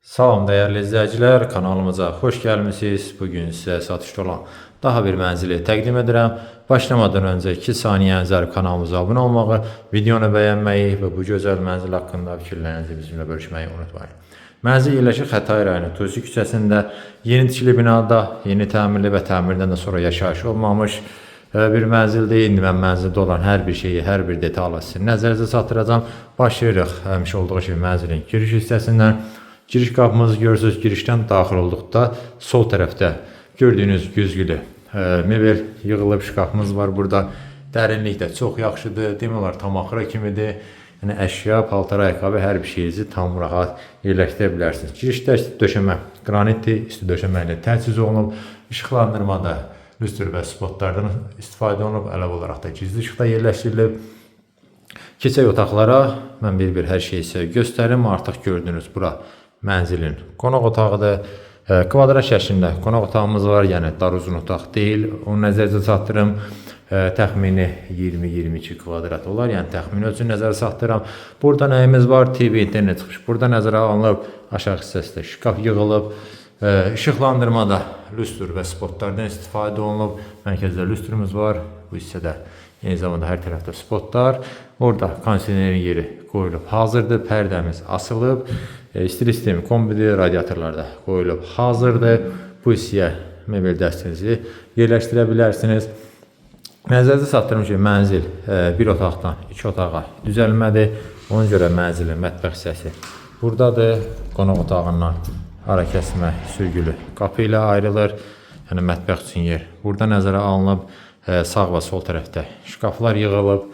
Salam değerli izləyicilər, kanalımıza xoş gəlmisiniz. Bugün sizə satışda olan daha bir mənzili təqdim edirəm. Başlamadan öncə 2 saniyənizi ayırıb kanalımıza abunə olmağı, videonu bəyənməyi və bu gözəl mənzil haqqında fikirlərinizi bizimlə bölüşməyi unutmayın. Mənzil yerləşir Xətai rayonu Tusi küçəsində, yeni tikili binada, yeni təmirli və təmirdən də sonra yaşayış olmamış bir mənzildir. İndi mən mənzildə olan hər bir şeyi, hər bir detalı sizin nəzərinizə çatdıracağam. Başlayırıq həmişə olduğu kimi mənzilin giriş hissəsindən. Giriş qapımızı görürsünüz. Girişdən daxil olduqda sol tərəfdə gördüyünüz güzgülü mebel yığılıb şkafımız var burada. Dərinlik də çox yaxşıdır. Demək olar tam axıra kimidir. Yəni əşya, paltar, ayaqqabı hər bir şeyinizi tam rahat yerləşdirə bilərsiniz. Girişdə döşəmə qranitdir, üstü döşəmə ilə təchiz olunub. İşıqlandırmada lüstr və spotlardan istifadə olunub. Əlavə olaraq da gizli işıq da yerləşdirilib. Keçək otaqlara. Mən bir hər şeyi sizə göstərim. Artıq gördüyünüz bura mənzilin qonaq otağıdır. Kvadrat şəklində qonaq otağımız var. Yəni dar uzun otaq deyil. Onu nəzərdə çatdırım. Təxmini 20-22 kvadrat olar. Yəni təxmini ölçünü nəzərə çatdırıram. Burada nəyimiz var? TV internet çıxmış. Burada nəzərə alınıb. Aşağı hissəsində şkaf yığılıb. İşıqlandırmada lüstr və spotlardan istifadə olunub. Mərkəzdə lüstrümüz var. Bu hissədə eyni zamanda hər tərəfdə spotlar. Orada kondisionerin yeri qoyulub hazırdır. Pərdəmiz asılıb. İstir sistemi kombidir, radiatorlarda qoyulub hazırdır. Bu hissəyə mebel dəstənizi yerləşdirə bilərsiniz. Nəzərdə çatdırım ki, mənzil bir otaqdan 2 otağa düzəlmədir. Ona görə mənzilin mətbəx hissəsi buradadır. Qonaq otağından ara kəsmə sürgülü qapı ilə ayrılır. Yəni mətbəx üçün yer burada nəzərə alınıb. Sağ və sol tərəfdə şkaflar yığılıb.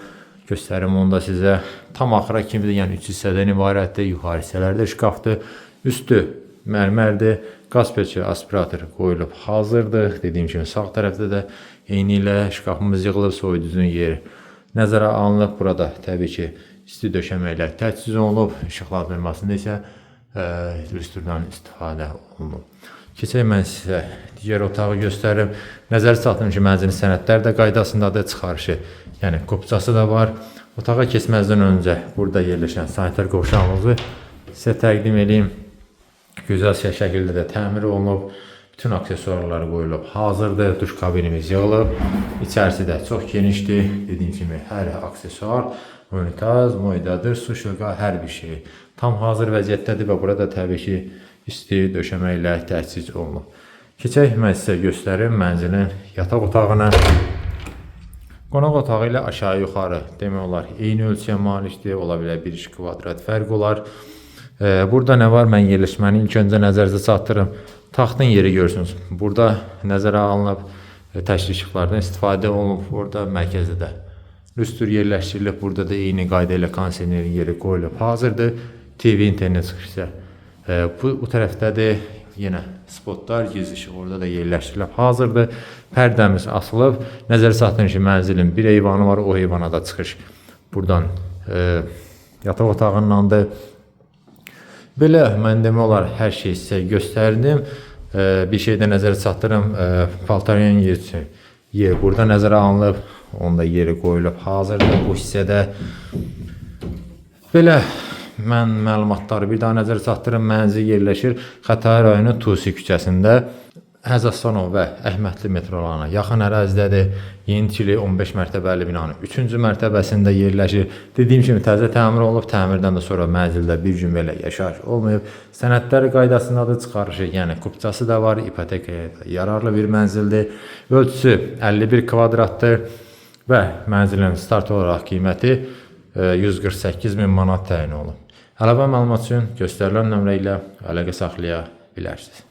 Göstərim onu da sizə. Tam axıra kimidir, yəni 3 hissədən ibarətdir. Yuxarı hissələrdə şkafdır. Üstü mərmərdir. Qaz peçi, aspirator qoyulub hazırdır. Dediyim kimi sağ tərəfdə də eyni ilə şkafımız yığılıb. Soyuducunun yeri nəzərə alınıb. Burada təbii ki, isti döşəməklər təchiz olunub. İşıqlandırmasında isə lüstrdən istifadə olunub. Keçək mən sizə digər otağı göstərim. Nəzər çatdırım ki, mənzilin sənədləri də qaydasındadır, çıxarışı, yəni qopçası da var. Otağa keçməzdən öncə burada yerləşən sanitar qovşağımızı sizə təqdim edeyim. Gözəl şəkildə də təmir olunub. Bütün aksesuarları qoyulub hazırdır. Duş kabinimiz yığılıb. İçərisi də çox genişdir. Dediyim kimi hər aksesuar, unitaz, moydadır, su şöqa, hər bir şey tam hazır vəziyyətdədir və burada təbii ki, isti döşəməklə təchiz olunub. Keçək mən sizə göstərim mənzilin yataq otağına. Qonaq otağı ilə aşağı yuxarı demək olar eyni ölçüyə malikdir. Ola bilər 1-2 kvadrat fərq olar. Burada nə var? Mən yerləşməni ilk öncə nəzərinizə çatdırım. Taxtın yeri görürsünüz. Burada nəzərə alınıb təşkil işıqlardan istifadə olunub. Burada mərkəzdə də lüstr yerləşdirilib. Burada da eyni qayda ilə kondisionerin yeri qoyulub hazırdır. TV internet çıxışı bu tərəfdədir. Yenə spotlar, gizli işıq orada da yerləşdirilib hazırdır. Pərdəmiz asılıb. Nəzərə çatdırın ki, mənzilin bir eyvanı var. O eyvana da çıxış buradan yataq otağındandır. Belə mən demək olar hər şeyi sizə göstərdim. Bir şey də nəzərə çatdırım. Paltarın yeri burada nəzərə alınıb. Onda yeri qoyulub hazırdır bu hissədə. Belə mən məlumatları bir daha nəzərə çatdırım. Mənzil yerləşir Xətai rayonu Tusi küçəsində. Həzəstanov və Əhmədli metrolarına yaxın ərazidədir. Yeni tikili 15 mərtəbəli binanın 3-cü mərtəbəsində yerləşir. Dediyim kimi təzə təmir olunub. Təmirdən də sonra mənzildə bir gün belə yaşayış olmayıb. Sənədləri qaydasındadır, çıxarışı, yəni qupçası da var. İpotekaya yararlı bir mənzildir. Ölçüsü 51 kvadratdır və mənzilin start olaraq qiyməti 148.000 manat təyin olunub. Əlavə məlumat üçün göstərilən nömrə ilə əlaqə saxlaya bilərsiniz.